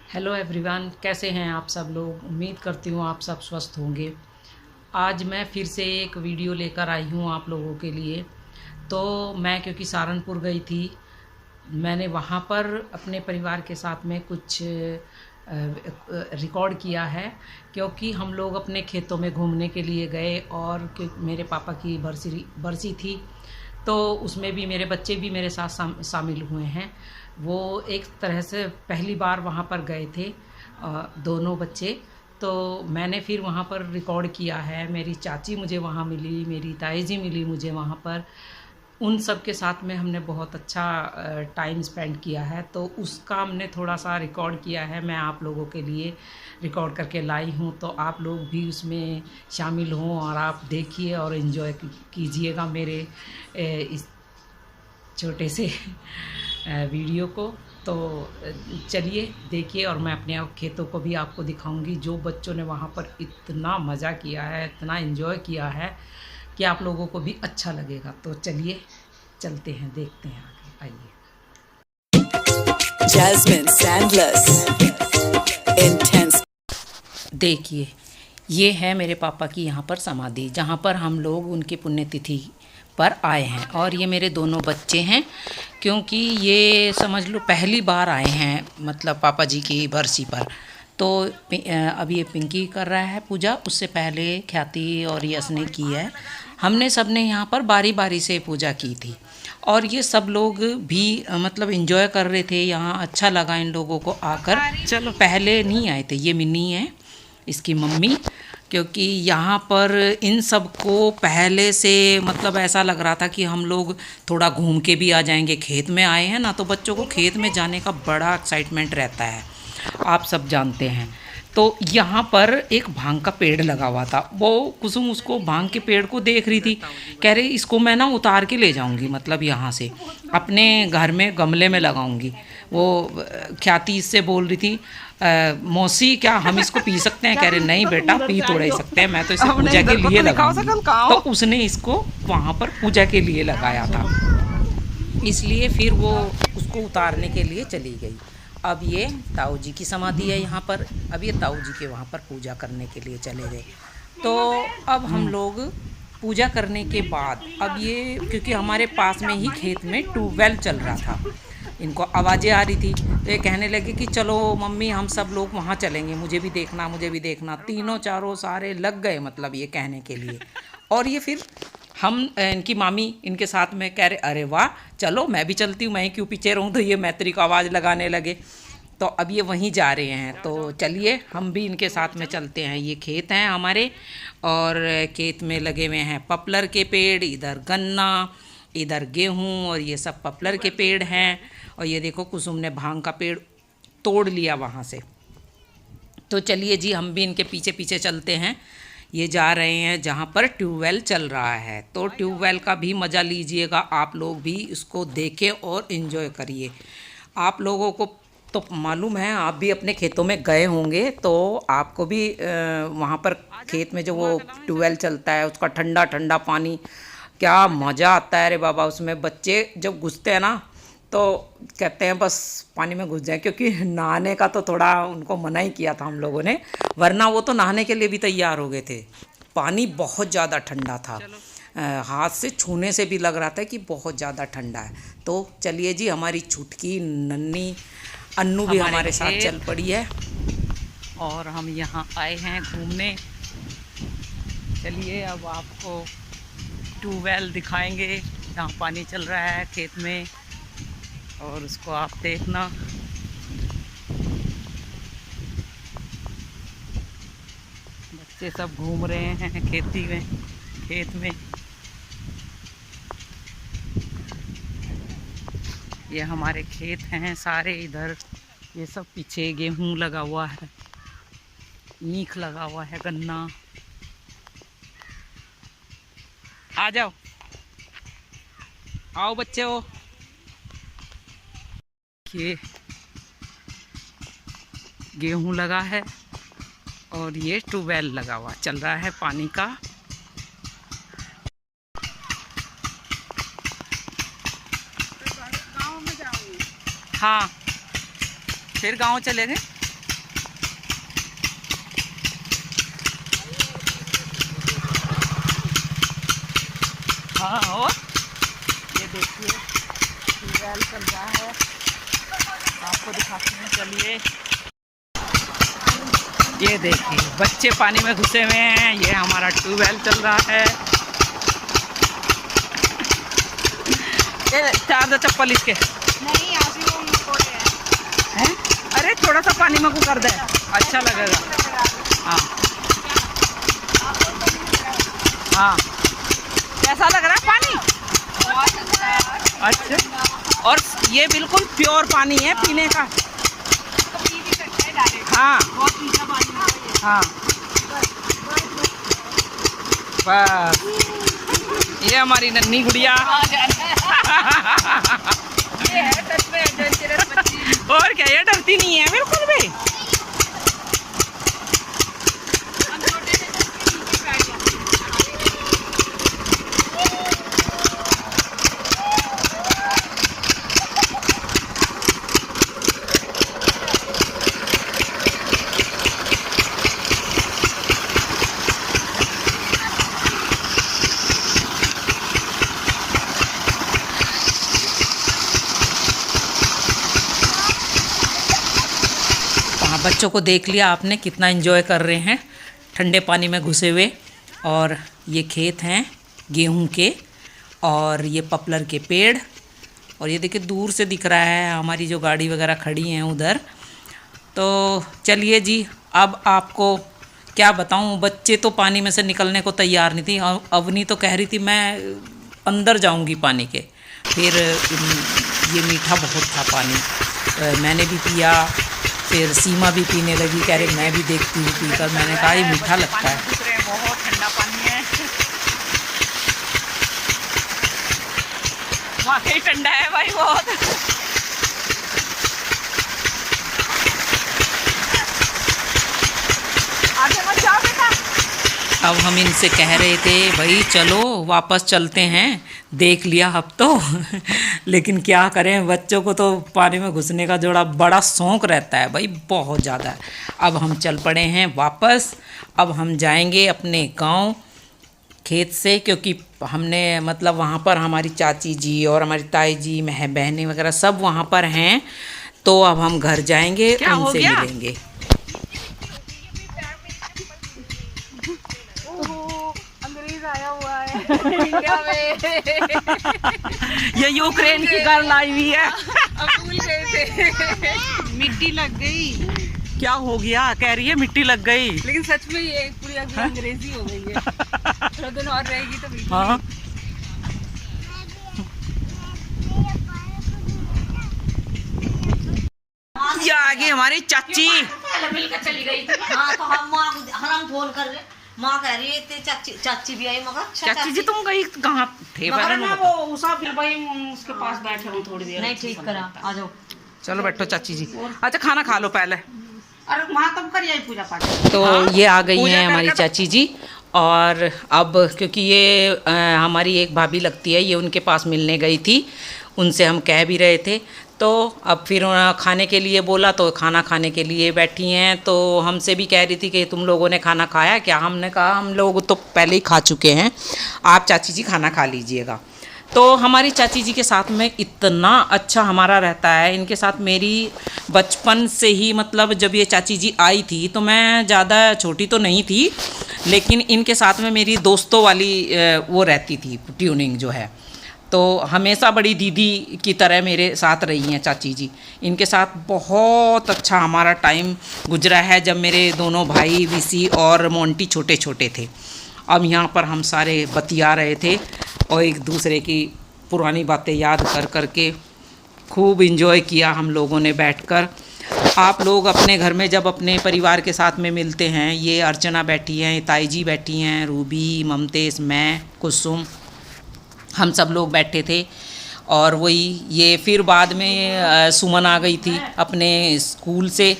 Hello everyone, कैसे हैं आप सब लोग। उम्मीद करती हूँ आप सब स्वस्थ होंगे। आज मैं फिर से एक वीडियो लेकर आई हूँ आप लोगों के लिए। तो मैं क्योंकि सहारनपुर गई थी, मैंने वहाँ पर अपने परिवार के साथ में कुछ रिकॉर्ड किया है, क्योंकि हम लोग अपने खेतों में घूमने के लिए गए और मेरे पापा की बरसी थी। तो उसमें भी मेरे बच्चे भी मेरे साथ शामिल हुए हैं। वो एक तरह से पहली बार वहाँ पर गए थे, दोनों बच्चे। तो मैंने फिर वहाँ पर रिकॉर्ड किया है। मेरी चाची मुझे वहाँ मिली, मेरी ताई जी मिली मुझे वहाँ पर। उन सब के साथ में हमने बहुत अच्छा टाइम स्पेंड किया है, तो उसका हमने थोड़ा सा रिकॉर्ड किया है। मैं आप लोगों के लिए रिकॉर्ड करके लाई हूँ, तो आप लोग भी उसमें शामिल हों और आप देखिए और इन्जॉय कीजिएगा मेरे इस छोटे से वीडियो को। तो चलिए देखिए, और मैं अपने खेतों को भी आपको दिखाऊंगी। जो बच्चों ने वहाँ पर इतना मज़ा किया है, इतना एंजॉय किया है कि आप लोगों को भी अच्छा लगेगा। तो चलिए चलते हैं, देखते हैं आगे, आइए। Jasmine Sandless Intense। देखिए, ये है मेरे पापा की यहाँ पर समाधि, जहाँ पर हम लोग उनकी पुण्यतिथि पर आए हैं। और ये मेरे दोनों बच्चे हैं, क्योंकि ये समझ लो पहली बार आए हैं, मतलब पापा जी की बरसी पर। तो अब ये पिंकी कर रहा है पूजा, उससे पहले ख्याति और यश ने की है। हमने सब ने यहाँ पर बारी बारी से पूजा की थी, और ये सब लोग भी मतलब एंजॉय कर रहे थे यहाँ। अच्छा लगा इन लोगों को आकर। चलो, पहले नहीं आए थे, ये मिनी है इसकी मम्मी, क्योंकि यहाँ पर इन सब को पहले से मतलब ऐसा लग रहा था कि हम लोग थोड़ा घूम के भी आ जाएंगे। खेत में आए हैं ना, तो बच्चों को खेत में जाने का बड़ा एक्साइटमेंट रहता है, आप सब जानते हैं। तो यहाँ पर एक भांग का पेड़ लगा हुआ था। वो कुसुम उसको भांग के पेड़ को देख रही थी, कह रही इसको मैं ना उतार के ले जाऊंगी, मतलब यहाँ से अपने घर में गमले में लगाऊंगी। वो ख्याति इससे बोल रही थी, मौसी क्या हम इसको पी सकते हैं? कह रहे नहीं बेटा, पी थोड़ा ही सकते हैं, मैं तो इसे पूजा के लिए लगाऊंगी। तो उसने इसको वहाँ पर पूजा के लिए लगाया था, इसलिए फिर वो उसको उतारने के लिए चली गई। अब ये ताऊ जी की समाधि है यहाँ पर। अब ये ताऊ जी के वहाँ पर पूजा करने के लिए चले गए। तो अब हम लोग पूजा करने के बाद, अब ये क्योंकि हमारे पास में ही खेत में ट्यूबवेल चल रहा था, इनको आवाज़ें आ रही थी, तो ये कहने लगे कि चलो मम्मी हम सब लोग वहाँ चलेंगे, मुझे भी देखना, मुझे भी देखना। तीनों चारों सारे लग गए मतलब ये कहने के लिए। और ये फिर हम इनकी मामी इनके साथ में कह रहे अरे वाह चलो मैं भी चलती हूँ, मैं क्यों पीछे रहूँ। तो ये मैत्री को आवाज़ लगाने लगे। तो अब ये वहीं जा रहे हैं, तो चलिए हम भी इनके साथ में चलते हैं। ये खेत हैं हमारे, और खेत में लगे हुए हैं पपलर के पेड़, इधर गन्ना, इधर गेहूँ, और ये सब पपलर के पेड़ हैं। और ये देखो कुसुम ने भांग का पेड़ तोड़ लिया वहाँ से। तो चलिए जी, हम भी इनके पीछे पीछे चलते हैं। ये जा रहे हैं जहाँ पर ट्यूबवेल चल रहा है, तो ट्यूबवेल का भी मज़ा लीजिएगा। आप लोग भी इसको देखें और इन्जॉय करिए। आप लोगों को तो मालूम है, आप भी अपने खेतों में गए होंगे, तो आपको भी वहाँ पर खेत में जो वो ट्यूबवेल चलता है, उसका ठंडा ठंडा पानी, क्या मज़ा आता है रे बाबा। उसमें बच्चे जब घुसते हैं ना, तो कहते हैं बस पानी में घुस जाए, क्योंकि नहाने का तो थोड़ा उनको मना ही किया था हम लोगों ने, वरना वो तो नहाने के लिए भी तैयार हो गए थे। पानी बहुत ज़्यादा ठंडा था, हाथ से छूने से भी लग रहा था कि बहुत ज़्यादा ठंडा है। तो चलिए जी, हमारी छुटकी नन्ही अन्नू भी हमारे साथ चल पड़ी है, और हम यहाँ आए हैं घूमने। चलिए अब आपको ट्यूबवेल दिखाएंगे जहाँ पानी चल रहा है खेत में, और उसको आप देखना। बच्चे सब घूम रहे हैं खेती में, खेत में। ये हमारे खेत हैं सारे इधर। ये सब पीछे गेहूं लगा हुआ है, ईख लगा हुआ है, गन्ना। आ जाओ, आओ बच्चे हो। ये गेहूं लगा है, और ये ट्यूबवेल लगा हुआ चल रहा है पानी का। गाँव में जाओगे? हाँ, फिर गांव चलेंगे। हाँ, और ये देखिए ट्यूबवेल चल रहा है, आपको दिखाते हैं, चलिए। ये देखिए बच्चे पानी में घुसे हुए हैं, ये हमारा ट्यूबवेल चल रहा है। ये चार दो चप्पल इसके नहीं, यहाँ से वो मोड़े हैं। अरे थोड़ा सा पानी में को कर दे, अच्छा लगेगा। हाँ हाँ, कैसा लग रहा है पानी? अच्छा, और ये बिल्कुल प्योर पानी है पीने का। हाँ हाँ, बस ये हमारी नन्ही गुड़िया। और क्या, ये डरती नहीं है बिल्कुल भी। बच्चों को देख लिया आपने कितना एंजॉय कर रहे हैं ठंडे पानी में घुसे हुए। और ये खेत हैं गेहूं के, और ये पपलर के पेड़, और ये देखिए दूर से दिख रहा है हमारी जो गाड़ी वगैरह खड़ी हैं उधर। तो चलिए जी, अब आपको क्या बताऊं, बच्चे तो पानी में से निकलने को तैयार नहीं थी। अवनी तो कह रही थी मैं अंदर जाऊंगी पानी के। फिर ये मीठा बहुत था पानी, मैंने भी पिया, फिर सीमा भी पीने लगी, कह रही मैं भी देखती हूँ पीकर। मैंने कहा ये मीठा लगता है। बहुत ठंडा पानी है, वाकई ठंडा है भाई बहुत। आगे मत जाओ बेटा। अब हम इनसे कह रहे थे भाई चलो वापस चलते हैं, देख लिया अब तो। लेकिन क्या करें, बच्चों को तो पानी में घुसने का जोड़ा बड़ा शौक़ रहता है भाई, बहुत ज़्यादा। अब हम चल पड़े हैं वापस। अब हम जाएंगे अपने गांव खेत से, क्योंकि हमने मतलब वहाँ पर हमारी चाची जी और हमारी ताई जी बहनें वगैरह सब वहाँ पर हैं। तो अब हम घर जाएंगे, उनसे मिलेंगे। आया हुआ है इंडिया में। ये यूक्रेन की गर्ल आई हुई है। भूल गए थे, मिट्टी लग गई। क्या हो गया? कह रही है मिट्टी लग गई, लेकिन सच में ये पूरी अंग्रेजी हो गई है। थोड़ा दिन और रहेगी तो मिट्टी। हाँ ये आ गई हमारी चाची। मिलकर चली गई। हाँ तो हम फोन कर रहे, माँ कह रही है चाची भी आई। मगर चाची जी तुम गई कहाँ थे? वो उषा भाई उसके पास बैठे हूँ थोड़ी देर। नहीं ठीक करा, आ जाओ। चलो बैठो चाची जी। अच्छा खाना खा लो पहले। अरे वहाँ तुम करिए पूजा पाठ। तो ये आ गई हैं हमारी चाची जी। और अब क्योंकि ये हमारी एक भाभी लगती है, ये उनके पास मिलने गई थी, उनसे हम कह भी रहे थे। तो अब फिर खाने के लिए बोला तो खाना खाने के लिए बैठी हैं। तो हमसे भी कह रही थी कि तुम लोगों ने खाना खाया क्या? हमने कहा हम लोग तो पहले ही खा चुके हैं, आप चाची जी खाना खा लीजिएगा। तो हमारी चाची जी के साथ में इतना अच्छा हमारा रहता है, इनके साथ मेरी बचपन से ही, मतलब जब ये चाची जी आई थी तो मैं ज़्यादा छोटी तो नहीं थी, लेकिन इनके साथ में मेरी दोस्तों वाली वो रहती थी ट्यूनिंग जो है। तो हमेशा बड़ी दीदी की तरह मेरे साथ रही हैं चाची जी। इनके साथ बहुत अच्छा हमारा टाइम गुजरा है जब मेरे दोनों भाई विसी और मोंटी छोटे छोटे थे। अब यहाँ पर हम सारे बतिया रहे थे और एक दूसरे की पुरानी बातें याद कर कर के खूब इंजॉय किया हम लोगों ने बैठकर। आप लोग अपने घर में जब अपने परिवार के साथ में मिलते हैं, ये अर्चना बैठी हैं, ताई जी बैठी हैं, रूबी, ममतेज, मैं, कुसुम, हम सब लोग बैठे थे। और वही ये फिर बाद में सुमन आ गई थी अपने स्कूल से,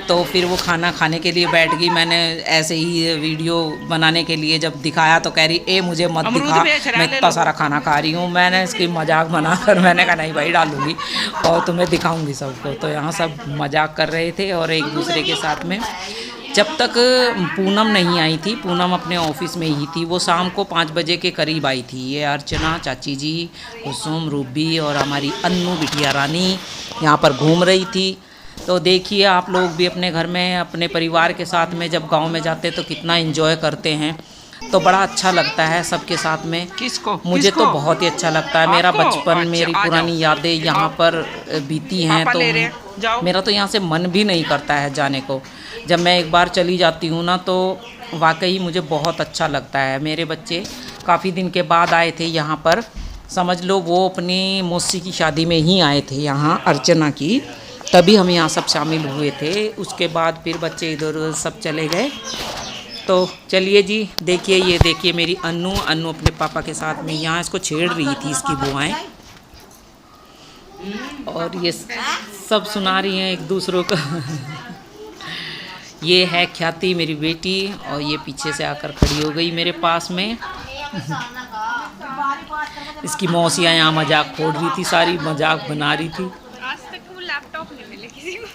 तो फिर वो खाना खाने के लिए बैठ गई। मैंने ऐसे ही वीडियो बनाने के लिए जब दिखाया तो कह रही ए मुझे मत दिखा, मैं इतना सारा खाना खा रही हूँ। मैंने इसकी मजाक बनाकर मैंने कहा नहीं भाई डालूँगी और तुम्हें दिखाऊँगी सबको। तो यहाँ सब मजाक कर रहे थे और एक दूसरे के साथ में जब तक पूनम नहीं आई थी, पूनम अपने ऑफिस में ही थी, वो शाम को 5 बजे के करीब आई थी। ये अर्चना, चाची जी, कुसुम, रूबी और हमारी अन्नू बिटिया रानी यहाँ पर घूम रही थी। तो देखिए आप लोग भी अपने घर में अपने परिवार के साथ में जब गांव में जाते तो कितना एंजॉय करते हैं, तो बड़ा अच्छा लगता है सबके साथ में। किसको? मुझे तो बहुत ही अच्छा लगता है। मेरा बचपन, अच्छा, मेरी पुरानी यादें यहाँ पर बीती हैं, तो मेरा तो यहाँ से मन भी नहीं करता है जाने को। जब मैं एक बार चली जाती हूँ ना तो वाकई मुझे बहुत अच्छा लगता है। मेरे बच्चे काफ़ी दिन के बाद आए थे यहाँ पर, समझ लो वो अपनी मौसी की शादी में ही आए थे यहाँ अर्चना की, तभी हम यहाँ सब शामिल हुए थे। उसके बाद फिर बच्चे इधर उधर सब चले गए। तो चलिए जी, देखिए ये देखिए मेरी अन्नू अपने पापा के साथ में यहाँ इसको छेड़ रही थी, इसकी बुआएं, और ये सब सुना रही हैं एक दूसरों को। ये है ख्याति मेरी बेटी, और ये पीछे से आकर खड़ी हो गई मेरे पास में। इसकी मौसियाँ यहाँ मजाक फोड़ रही थी, सारी मजाक बना रही थी। आज तक वो लैपटॉप नहीं मिले किसी को।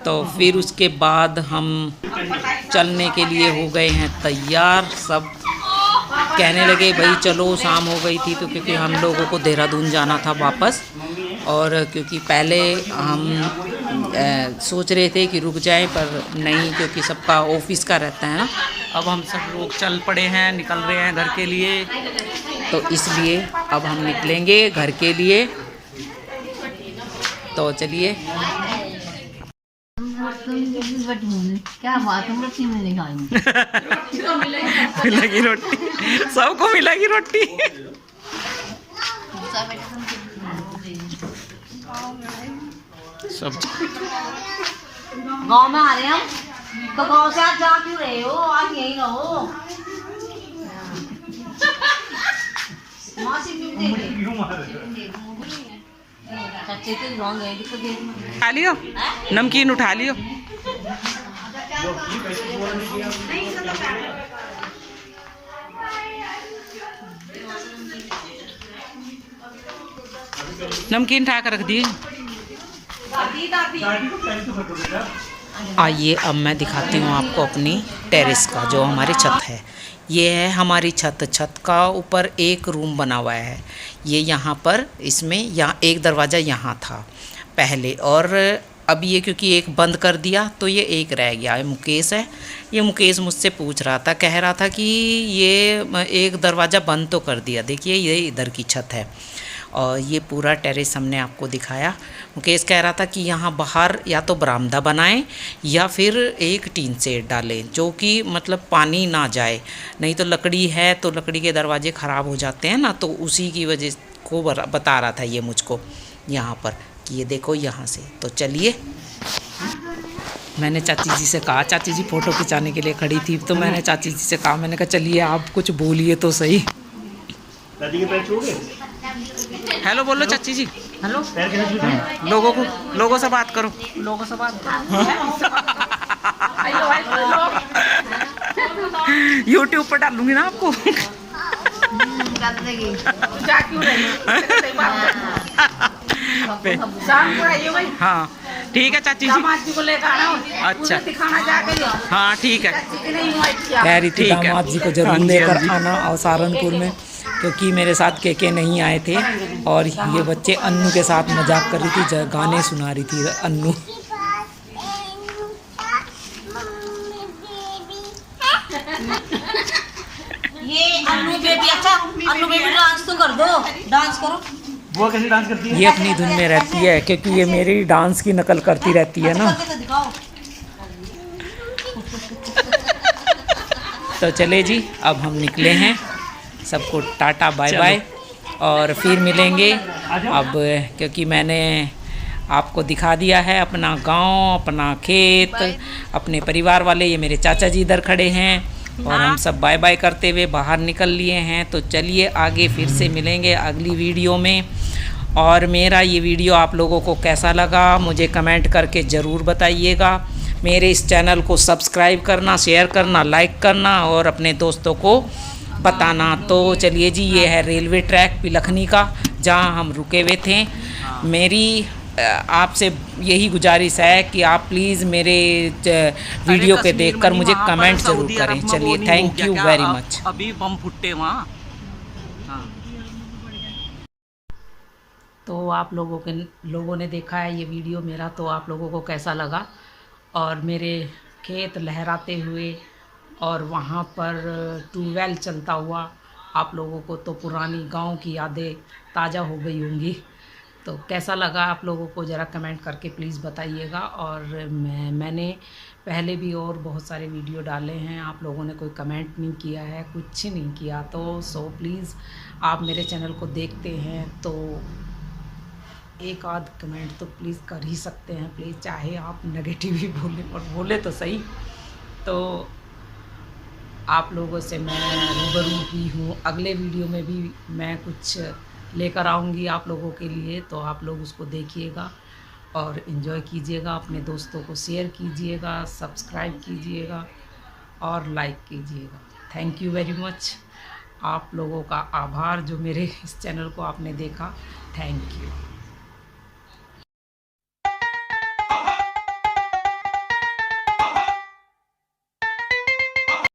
तो फिर उसके बाद हम चलने के लिए हो गए हैं तैयार। सब कहने लगे भाई चलो, शाम हो गई थी तो, क्योंकि हम लोगों को देहरादून जाना था वापस, और क्योंकि पहले हम सोच रहे थे कि रुक जाएं, पर नहीं, क्योंकि सबका ऑफिस का रहता है ना। अब हम सब लोग चल पड़े हैं, निकल रहे हैं घर के लिए, तो इसलिए अब हम निकलेंगे घर के लिए। तो चलिए। क्या बात है, रोटी में नहीं खाएंगे। मिलेगी रोटी, सबको मिलेगी रोटी। सब गाँव में आ रहे हैं हम, तो गाँव से आप जा क्यों रहे हो, आप यहीं रहो। उठा लियो, नमकीन उठा लियो। नमकीन उठा कर रख दिए। आइए अब मैं दिखाती हूँ आपको अपनी टेरेस का, जो हमारी छत है। ये है हमारी छत। छत का ऊपर एक रूम बना हुआ है। ये यहाँ पर, इसमें यहाँ एक दरवाज़ा यहाँ था पहले, और अब ये क्योंकि एक बंद कर दिया तो ये एक रह गया। ये मुकेश है, ये मुकेश मुझसे पूछ रहा था, कह रहा था कि ये एक दरवाज़ा बंद तो कर दिया। देखिए ये इधर की छत है, और ये पूरा टेरेस हमने आपको दिखाया। मुकेश कह रहा था कि यहाँ बाहर या तो बरामदा बनाएं या फिर एक टीन सेट डालें, जो कि मतलब पानी ना जाए, नहीं तो लकड़ी है तो लकड़ी के दरवाजे ख़राब हो जाते हैं ना, तो उसी की वजह को बता रहा था ये मुझको यहाँ पर कि ये देखो यहाँ से। तो चलिए, मैंने चाची जी से कहा, चाची जी फ़ोटो खिंचाने के लिए खड़ी थी, तो मैंने चाची जी से कहा, मैंने कहा चलिए आप कुछ बोलिए तो सही। हेलो बोलो चाची जी। हेलो, लोगों से बात करो। लोगों से बात यूट्यूब पर डालूंगी ना आपको। हाँ ठीक है चाची जी को लेकर आना, अच्छा दिखाना जाके। हाँ ठीक है, कह रही थी ठीक है। दामाद जी को जरूर लेकर आना और सहारनपुर में, क्योंकि मेरे साथ के नहीं आए थे, और ये बच्चे अन्नू के साथ मजाक कर रही थी, गाने सुना रही थी अन्नू। ये अन्नू बेबी, अच्छा अन्नू बेबी डांस तो कर दो, डांस करो। वो कैसे डांस करती है? ये अपनी धुन में रहती है, क्योंकि ये मेरी डांस की नकल करती रहती है ना। करके तो दिखाओ। तो चले जी, अब हम निकले हैं, सबको टाटा बाय बाय, और फिर मिलेंगे। अब क्योंकि मैंने आपको दिखा दिया है अपना गांव, अपना खेत, अपने परिवार वाले, ये मेरे चाचा जी इधर खड़े हैं, और हम सब बाय बाय करते हुए बाहर निकल लिए हैं। तो चलिए आगे फिर से मिलेंगे अगली वीडियो में। और मेरा ये वीडियो आप लोगों को कैसा लगा मुझे कमेंट करके ज़रूर बताइएगा। मेरे इस चैनल को सब्सक्राइब करना, शेयर करना, लाइक करना, और अपने दोस्तों को बताना। तो चलिए जी, ये है रेलवे ट्रैक पिलखनी का, जहाँ हम रुके हुए थे। मेरी आपसे यही गुजारिश है कि आप प्लीज़ मेरे वीडियो के देखकर मुझे कमेंट ज़रूर करें। चलिए, थैंक यू वेरी मच। अभी बम फुटे वहाँ। हाँ। तो आप लोगों ने देखा है ये वीडियो मेरा, तो आप लोगों को कैसा लगा? और मेरे खेत लहराते हुए और वहाँ पर ट्यूबवेल चलता हुआ आप लोगों को तो पुरानी गांव की यादें ताज़ा हो गई होंगी। तो कैसा लगा आप लोगों को ज़रा कमेंट करके प्लीज़ बताइएगा। और मैंने पहले भी और बहुत सारे वीडियो डाले हैं, आप लोगों ने कोई कमेंट नहीं किया है, कुछ नहीं किया। तो सो प्लीज़ आप मेरे चैनल को देखते हैं तो एक आध कमेंट तो प्लीज़ कर ही सकते हैं प्लीज़, चाहे आप नेगेटिव ही बोले और बोले तो सही। तो आप लोगों से मैं रूबरू ही हूँ। अगले वीडियो में भी मैं कुछ लेकर आऊँगी आप लोगों के लिए, तो आप लोग उसको देखिएगा और इन्जॉय कीजिएगा, अपने दोस्तों को शेयर कीजिएगा, सब्सक्राइब कीजिएगा और लाइक कीजिएगा। Thank you very much. आप लोगों का आभार जो मेरे इस चैनल को आपने देखा। Thank you.